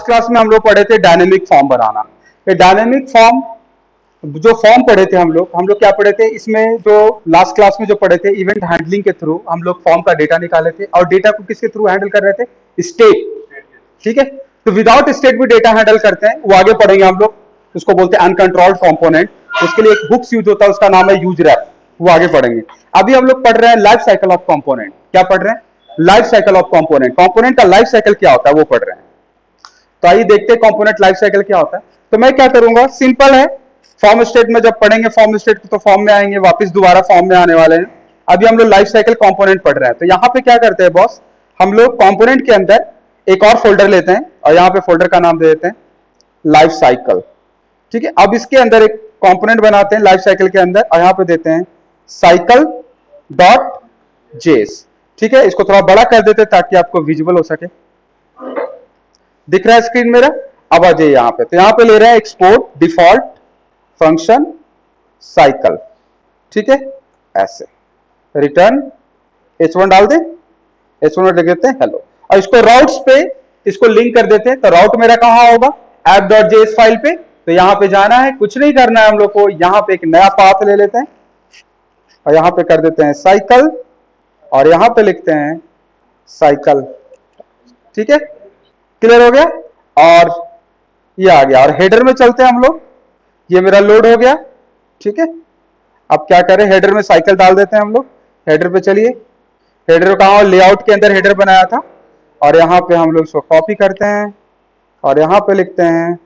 Class में हम लोग पढ़े थे डायनेमिक फॉर्म बनाना। ये डायनेमिक फॉर्म जो फॉर्म पढ़े थे हम लोग क्या पढ़े थे इसमें, जो लास्ट क्लास में जो पढ़े थे, इवेंट हैंडलिंग के थ्रू हम लोग फॉर्म का डेटा निकाले थे, और डेटा को किसके थ्रू हैंडल कर रहे थे? स्टेट। ठीक है, तो विदाउट स्टेट भी डेटा हैंडल करते हैं, वो आगे पढ़ेंगे हम लोग, उसको बोलते हैं अनकंट्रोल्ड कंपोनेंट। उसके लिए एक बुक्स यूज होता है, उसका नाम है यूज रैप, वो आगे पढ़ेंगे। अभी हम लोग पढ़ रहे हैं लाइफ साइकिल ऑफ कंपोनेंट। क्या पढ़ रहे हैं? Life cycle of component. Component का लाइफ साइकिल क्या होता है वो पढ़ रहे हैं। तो आइए देखते हैं कंपोनेंट लाइफ साइकिल क्या होता है। तो मैं क्या करूंगा, सिंपल है, फॉर्म स्टेट में जब पढ़ेंगे फॉर्म स्टेट तो फॉर्म में आएंगे, वापस दोबारा फॉर्म में आने वाले हैं। अभी हम लोग लाइफ साइकिल कंपोनेंट पढ़ रहे हैं। तो यहाँ पे क्या करते हैं बॉस, हम लोग कंपोनेंट के अंदर एक और फोल्डर लेते हैं, और यहाँ पे फोल्डर का नाम दे देते हैं लाइफ साइकिल। ठीक है, अब इसके अंदर एक कंपोनेंट बनाते हैं लाइफ साइकिल के अंदर, और यहाँ पे देते हैं साइकिल डॉट जेस। ठीक है, इसको थोड़ा बड़ा कर देते हैं ताकि आपको विजुअल हो सके। दिख रहा है स्क्रीन मेरा? अब आ जाइए यहाँ पे। तो यहाँ पे ले रहे हैं एक्सपोर्ट डिफॉल्ट फंक्शन साइकिल। ठीक है, ऐसे रिटर्न h1 डाल दे, h1 में लिख देते हैं हेलो, और इसको राउट्स पे इसको लिंक कर देते हैं। तो राउट मेरा कहां होगा? app.js फाइल पे। तो यहां पे जाना है, कुछ नहीं करना है हम लोग को, यहां पे एक नया पाथ ले लेते हैं और यहां पे कर देते हैं साइकिल, और यहां पे लिखते हैं साइकिल। ठीक है, क्लियर हो गया? और ये आ गया, और हेडर में चलते हैं हम लोग, ये मेरा लोड हो गया। ठीक है, अब क्या करें, हेडर में साइकिल डाल देते हैं हम लोग। हेडर पे चलिए, हेडर कहाँ? लेआउट के अंदर हेडर बनाया था, और यहाँ पे हम लोग इसको कॉपी करते हैं और यहाँ पे लिखते हैं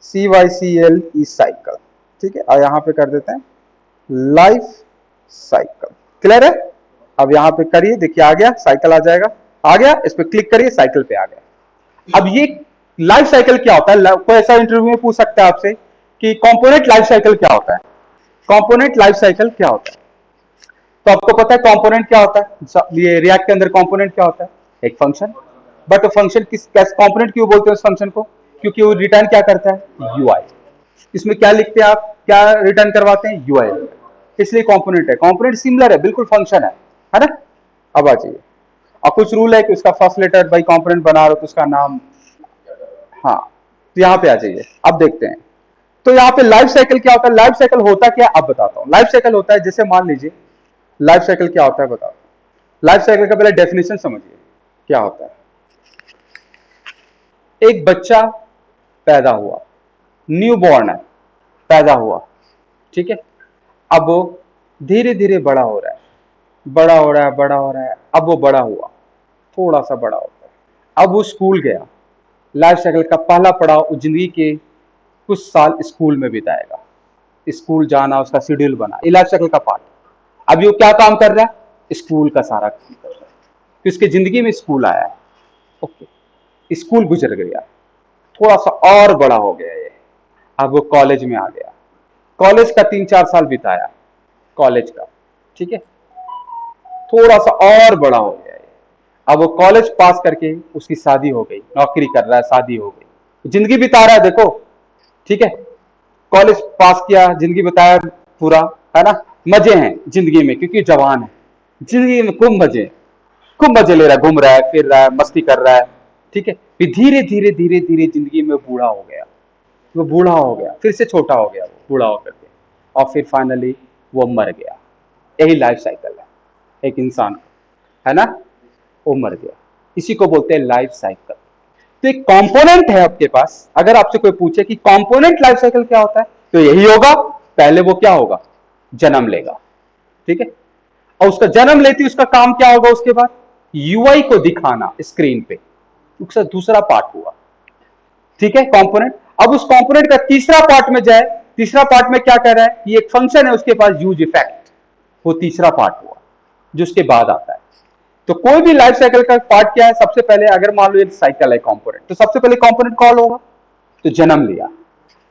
CYCL साइकिल। ठीक है, और यहाँ पे कर देते हैं लाइफ साइकिल। क्लियर है? अब यहाँ पे करिए, देखिए आ गया, साइकिल आ जाएगा, आ गया, इस पे क्लिक करिए, साइकिल पे आ गया। अब ये लाइफ साइकिल क्या होता है? कोई ऐसा इंटरव्यू में पूछ सकता है आपसे कि कंपोनेंट लाइफ साइकिल क्या होता है? कंपोनेंट लाइफ साइकिल क्या होता है? तो आपको पता है कंपोनेंट क्या होता है? ये रिएक्ट के अंदर कंपोनेंट क्या होता है? एक फंक्शन। बट फंक्शन किस कंपोनेंट क्यों बोलते हैं उस फंक्शन को? क्योंकि वो रिटर्न क्या करता है? यूआई। इसमें क्या लिखते हैं आप? क्या रिटर्न करवाते हैं? यूआई, इसलिए कंपोनेंट है। कंपोनेंट सिमिलर है, बिल्कुल फंक्शन है ना? अब आ जाइए, और कुछ रूल है कि उसका फर्स्ट लेटर भाई कंपोनेंट बना रहे हो तो उसका नाम, हाँ, तो यहाँ पे आ जाइए, अब देखते हैं। तो यहाँ पे लाइफ साइकिल क्या होता है? लाइफ साइकिल होता क्या है अब बताता हूँ। लाइफ साइकिल होता है, जैसे मान लीजिए, लाइफ साइकिल क्या होता है बताओ। लाइफ साइकिल का पहले डेफिनेशन समझिए क्या होता है। एक बच्चा पैदा हुआ, न्यू बॉर्न है, पैदा हुआ, ठीक है, अब वो धीरे धीरे बड़ा हो रहा है, बड़ा हो रहा है, बड़ा हो रहा है, अब वो बड़ा हुआ, थोड़ा सा बड़ा होता है, अब वो स्कूल गया। लाइफ साइकिल का पहला पड़ाव जिंदगी के कुछ साल स्कूल में बिताएगा, स्कूल जाना उसका शेड्यूल बना, ये लाइफ साइकिल का पार्ट। अभी वो क्या काम कर रहा है? स्कूल का सारा काम कर रहा है, तो उसकी जिंदगी में स्कूल आया है, ओके, स्कूल गुजर गया, थोड़ा सा और बड़ा हो गया ये, अब वो कॉलेज में आ गया, कॉलेज का 3-4 साल बिताया कॉलेज का, ठीक है, थोड़ा सा और बड़ा हो गया ये, अब वो कॉलेज पास करके उसकी शादी हो गई, नौकरी कर रहा है, शादी हो गई, जिंदगी बिता रहा है, देखो, ठीक है, कॉलेज पास किया, जिंदगी बिताया पूरा, है ना, मजे हैं जिंदगी में क्योंकि जवान है, जिंदगी में खूब मजे ले रहा है, घूम रहा है, फिर रहा है, मस्ती कर रहा है, ठीक है, फिर धीरे धीरे धीरे धीरे जिंदगी में बूढ़ा हो गया, वो बूढ़ा हो गया, फिर से छोटा हो गया, वो बूढ़ा होकर के, और फिर फाइनली वो मर गया। यही लाइफ साइकिल है एक इंसान का, है ना, वो मर गया, इसी को बोलते हैं लाइफ साइकिल। तो एक कंपोनेंट है आपके पास, अगर आपसे कोई पूछे कि कंपोनेंट लाइफ साइकिल क्या होता है, तो यही होगा, पहले वो क्या होगा? जन्म लेगा, ठीक है, और उसका जन्म लेती उसका काम क्या होगा? उसके बाद यूआई को दिखाना स्क्रीन पे, उसका दूसरा पार्ट हुआ, ठीक है, कंपोनेंट। अब उस कंपोनेंट का तीसरा पार्ट में जाए, तीसरा पार्ट में क्या कर रहा है? ये एक फंक्शन है उसके पास, यूज इफेक्ट, वो तीसरा पार्ट हुआ जो उसके बाद आता है। तो कोई भी लाइफ साइकिल का पार्ट क्या है? सबसे पहले अगर मान लो ये साइकिल है कंपोनेंट, तो सबसे पहले कंपोनेंट कॉल होगा, तो जन्म लिया,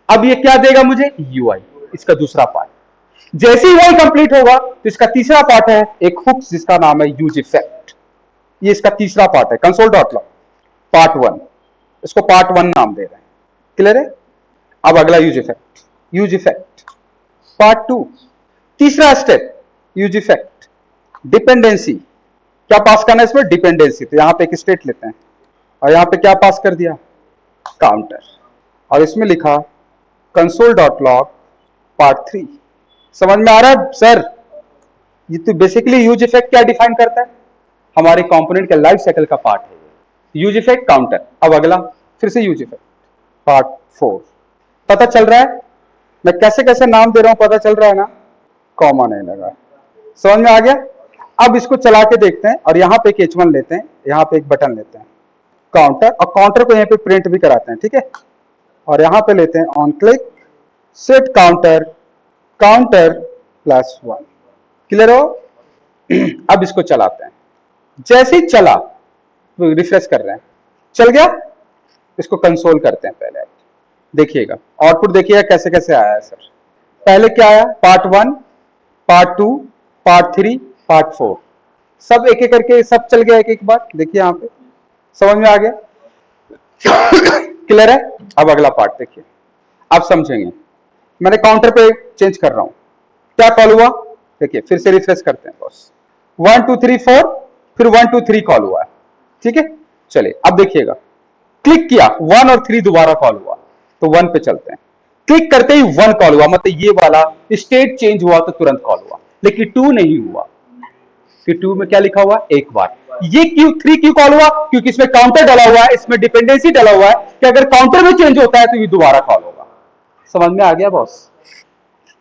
अब ये क्या देगा मुझे? यूआई, इसका दूसरा पार्ट। जैसे ही यूआई कंप्लीट होगा तो इसका तीसरा पार्ट है एक हुक जिसका नाम है यूज इफेक्ट, ये इसका तीसरा पार्ट है, कंसोल डॉट लॉग पार्ट 1, इसको पार्ट 1 नाम दे रहे हैं, क्लियर है? अब अगला यूज इफेक्ट पार्ट 2, तीसरा स्टेप यूज इफेक्ट, डिपेंडेंसी, क्या पास करना है इसमें? डिपेंडेंसी, तो यहां पे एक स्टेट लेते हैं और यहां पे क्या पास कर दिया? काउंटर, और इसमें लिखा कंसोल डॉट लॉग पार्ट 3। समझ में आ रहा है सर? ये तो बेसिकली यूज इफेक्ट क्या डिफाइन करता है? हमारे कंपोनेंट के लाइफ साइकिल का पार्ट है यूज इफेक्ट काउंटर। अब अगला फिर से यूज इफेक्ट पार्ट 4। पता चल रहा है मैं कैसे कैसे नाम दे रहा हूं? पता चल रहा है ना? कॉमा नहीं लगा, समझ में आ गया? अब इसको चला के देखते हैं, और यहां पे एक H1 लेते हैं, यहां पे एक बटन लेते हैं काउंटर, और काउंटर को यहां पे प्रिंट भी कराते हैं, ठीक है? और यहां पे लेते हैं on click set counter counter plus 1। Clear हो? अब इसको चलाते हैं, जैसे ही चला रिफ्रेश कर रहे हैं, चल गया। इसको कंसोल करते हैं पहले। आप देखिएगा आउटपुट, देखिएगा कैसे कैसे आया है सर। पहले क्या आया? पार्ट 1, पार्ट 2, पार्ट 3, पार्ट 4, सब एक एक करके सब चल गया एक एक बार। देखिए यहां पे समझ में आ गया? क्लियर है? अब अगला पार्ट देखिए, आप समझेंगे। मैंने काउंटर पे चेंज कर रहा हूं, क्या कॉल हुआ? देखिए फिर से रिफ्रेश करते हैं बॉस। 1 2 3 4, फिर 1 2 3 कॉल हुआ है, ठीक है? चलिए अब देखिएगा, क्लिक किया 1 और 3 दोबारा कॉल हुआ, तो 1 पे चलते हैं। क्लिक करते ही 1 कॉल हुआ, मतलब ये वाला स्टेट चेंज हुआ तो तुरंत कॉल हुआ, लेकिन 2 नहीं हुआ। कि 2 में क्या लिखा हुआ? एक बार। ये क्यों 3 क्यों कॉल हुआ? क्योंकि इसमें काउंटर डला हुआ है, इसमें डिपेंडेंसी डला हुआ है कि अगर काउंटर में चेंज होता है तो ये दोबारा कॉल होगा। समझ में आ गया बॉस?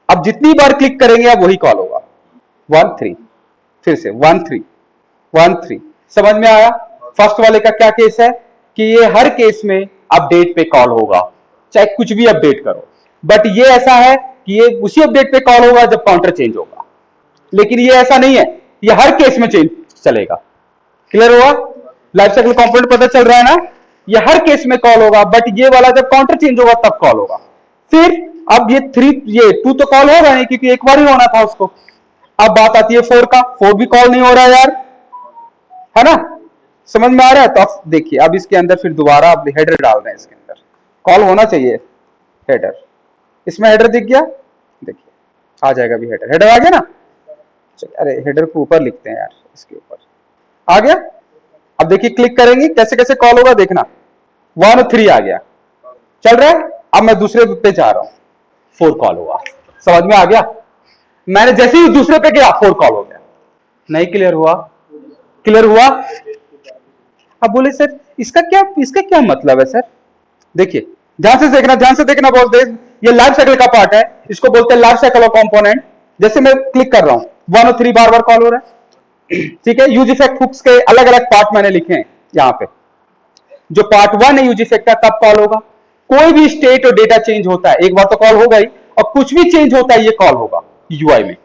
अब जितनी बार क्लिक करेंगे अब वही कॉल होगा। 1 3, फिर से 1 3 1 3। समझ में आया? फर्स्ट वाले का क्या केस है कि ये हर केस में अपडेट पे कॉल होगा, चाहे कुछ भी अपडेट करो, बट ये ऐसा है कि ये उसी अपडेट पे कॉल होगा जब काउंटर चेंज होगा। लेकिन ये ऐसा नहीं है, ये हर केस में चेंज चलेगा। क्लियर हुआ? लाइफ साइकिल कंपोनेंट पता चल रहा है ना? ये हर केस में कॉल होगा, बट ये वाला जब काउंटर चेंज होगा तब कॉल होगा। फिर अब ये 2 तो कॉल होगा नहीं क्योंकि एक बार ही होना था उसको। अब बात आती है 4 का। 4 भी कॉल नहीं हो रहा है यार, है ना? समझ में आ रहा है? तो अब देखिए, अब इसके अंदर फिर दोबारा अब हेडर डाल रहे हैं, इसके अंदर कॉल होना चाहिए हेडर। इसमें हेडर दिख गया, देखिए आ जाएगा भी हेडर। हेडर आ गया ना? अरे हेडर को ऊपर लिखते हैं यार, इसके ऊपर आ गया। अब देखिए क्लिक करेंगे कैसे कैसे कॉल होगा, देखना। 1 और 3 आ गया, चल रहा है। अब मैं दूसरे पे जा रहा हूं, 4 कॉल हुआ। समझ में आ गया? मैंने जैसे ही दूसरे पे गया 4 कॉल हो गया। नहीं क्लियर हुआ? क्लियर हुआ? अब बोले सर इसका क्या मतलब है सर? देखिए ध्यान से देखना, ध्यान से देखना बोलते हैं। ये लाइफ साइकिल का पार्ट है, इसको बोलते हैं लाइफ साइकिल ऑफ कंपोनेंट। जैसे मैं क्लिक कर रहा हूं, 1 और 3 बार बार कॉल हो रहा है, ठीक है? यूज इफेक्ट हुक्स के अलग अलग पार्ट मैंने लिखे हैं यहां पे। जो पार्ट 1 है यूज इफेक्ट का, तब कॉल होगा। कोई भी स्टेट और डेटा चेंज होता है एक बार तो कॉल होगा ही, और कुछ भी चेंज होता है ये कॉल होगा यूआई में।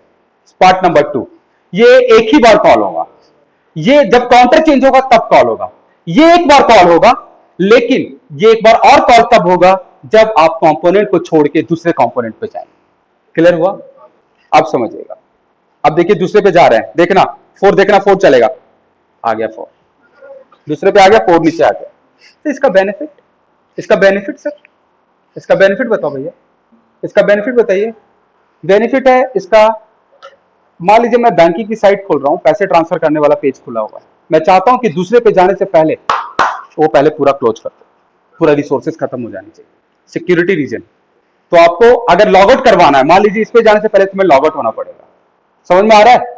पार्ट नंबर 2, ये एक ही बार कॉल होगा। ये जब काउंटर चेंज होगा तब कॉल होगा। ये एक बार कॉल होगा, लेकिन ये एक बार और कॉल तब होगा जब आप कंपोनेंट को छोड़ के दूसरे कंपोनेंट पे जाएंगे। क्लियर हुआ? अब समझिएगा। अब देखिए दूसरे पे जा रहे हैं, देखना 4, देखना 4 चलेगा। आ गया 4, दूसरे पे आ गया 4, नीचे आ गया। तो इसका बेनिफिट, सर इसका बेनिफिट बताओ भैया, इसका बेनिफिट बताइए। बेनिफिट है इसका, मान लीजिए मैं बैंकिंग की साइट खोल रहा हूं, पैसे ट्रांसफर करने वाला पेज खुला हुआ है। मैं चाहता हूं कि दूसरे पे जाने से पहले वो पहले पूरा क्लोज कर दो, पूरा रिसोर्सेज खत्म हो जानी चाहिए, सिक्योरिटी रीजन। तो आपको अगर लॉग आउट करवाना है, मान लीजिए इस पे जाने से पहले तुम्हें लॉग आउट होना पड़ेगा। समझ में आ रहा है?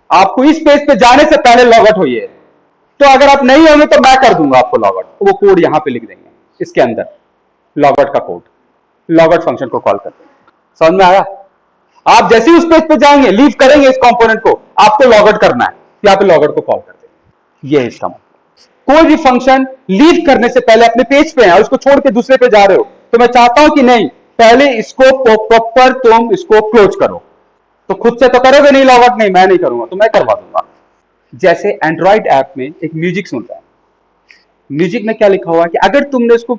आपको इस पेज पे जाने से पहले लॉग आउट होइए। तो अगर आप नहीं होंगे तो मैं कर दूंगा आपको लॉग आउट, वो कोड यहां पे लिख देंगे इसके अंदर, लॉग आउट का कोड, लॉग आउट फंक्शन को कॉल करते हैं। समझ में आया? आप जैसे ही उस पेज पे जाएंगे, लीव करेंगे इस कंपोनेंट को, आपको लॉग आउट करना है, यहाँ पे लॉग आउट को कॉल कर देंगे। ये है इसका मतलब। कोई भी फंक्शन लीव करने से पहले अपने पेज पे है और उसको छोड़ के दूसरे पे जा रहे हो, तो मैं चाहता हूं कि नहीं, पहले इसको प्रॉपर तुम इसको क्लोज करो। तो खुद से तो करोगे नहीं लॉग आउट, नहीं मैं नहीं करूंगा, तो मैं करवा दूंगा। जैसे एंड्रॉइड ऐप में एक म्यूजिक सुन रहा है, म्यूजिक में क्या लिखा हुआ है कि अगर तुमने उसको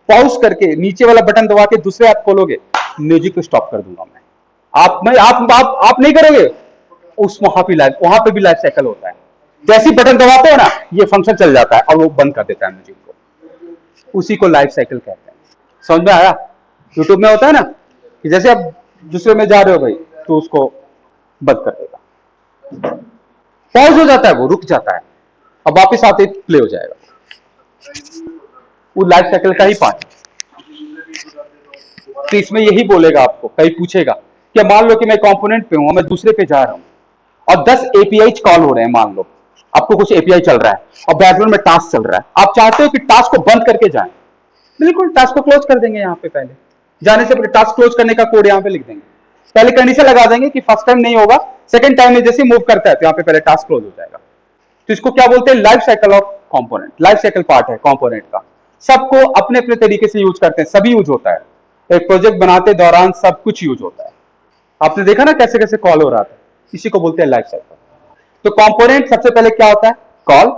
पॉज करके नीचे वाला बटन दबा के दूसरे ऐप खोलोगे, म्यूजिक को स्टॉप कर दूंगा मैं। आप नहीं करोगे, उस वहां पे भी लाइफ साइकिल होता है। जैसे बटन दबाते हो ना, ये फंक्शन चल जाता है और वो बंद कर देता है म्यूजिक को। उसी को लाइफ साइकिल कहते हैं। समझ में आया? यूट्यूब में होता है ना कि जैसे आप दूसरे में जा रहे हो भाई, तो उसको बंद कर देगा, पॉज हो जाता है, वो रुक जाता है, अब वापिस आते प्ले हो जाएगा। वो लाइफ साइकिल का ही पार्ट है। तो इसमें यही बोलेगा आपको, कहीं पूछेगा कि मान लो कि मैं कंपोनेंट पे हूं, मैं दूसरे पे जा रहा हूं और 10 एपीआई कॉल हो रहे हैं, मान लो आपको कुछ एपीआई चल रहा है और बैकग्राउंड में टास्क चल रहा है, आप चाहते हो कि टास्क को बंद करके जाएं, बिल्कुल टास्क को क्लोज कर देंगे। यहाँ पे पहले जाने से पहले टास्क क्लोज करने का कोड यहाँ पे लिख देंगे, पहले कंडीशन लगा देंगे कि फर्स्ट टाइम नहीं होगा, सेकंड टाइम में जैसे मूव करता है तो यहाँ पे पहले टास्क क्लोज हो जाएगा। तो इसको क्या बोलते हैं, life cycle of component, life cycle part है कंपोनेंट का। सबको अपने अपने तरीके से यूज करते हैं, सभी यूज होता है, एक प्रोजेक्ट बनाते दौरान सब कुछ यूज होता है। आपने देखा ना कैसे कैसे कॉल हो रहा था, इसी को बोलते हैं लाइफ साइकिल। तो कंपोनेंट सबसे पहले क्या होता है, कॉल,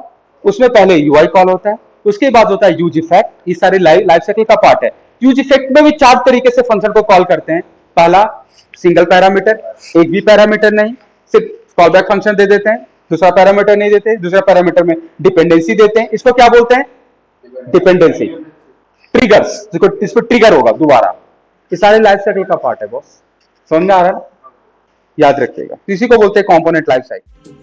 उसमें पहले यूआई कॉल होता है, उसके बाद होता है यूज इफेक्ट, ये सारे लाइफ साइकिल का पार्ट है। यूज इफेक्ट में भी 4 तरीके से फंक्शन को कॉल करते हैं। पहला सिंगल पैरामीटर, एक भी पैरामीटर नहीं, सिर्फ कॉल बैक फंक्शन दे देते हैं, दूसरा पैरामीटर नहीं देते, दूसरा पैरामीटर में डिपेंडेंसी देते हैं, इसको क्या बोलते हैं, डिपेंडेंसी। ट्रिगर्स, इसको ट्रिगर होगा दोबारा, ये सारे लाइफ साइकिल का पार्ट है बॉस। समझ में आ रहा है, याद रखिएगा, इसी को बोलते हैं कंपोनेंट लाइफ साइकिल।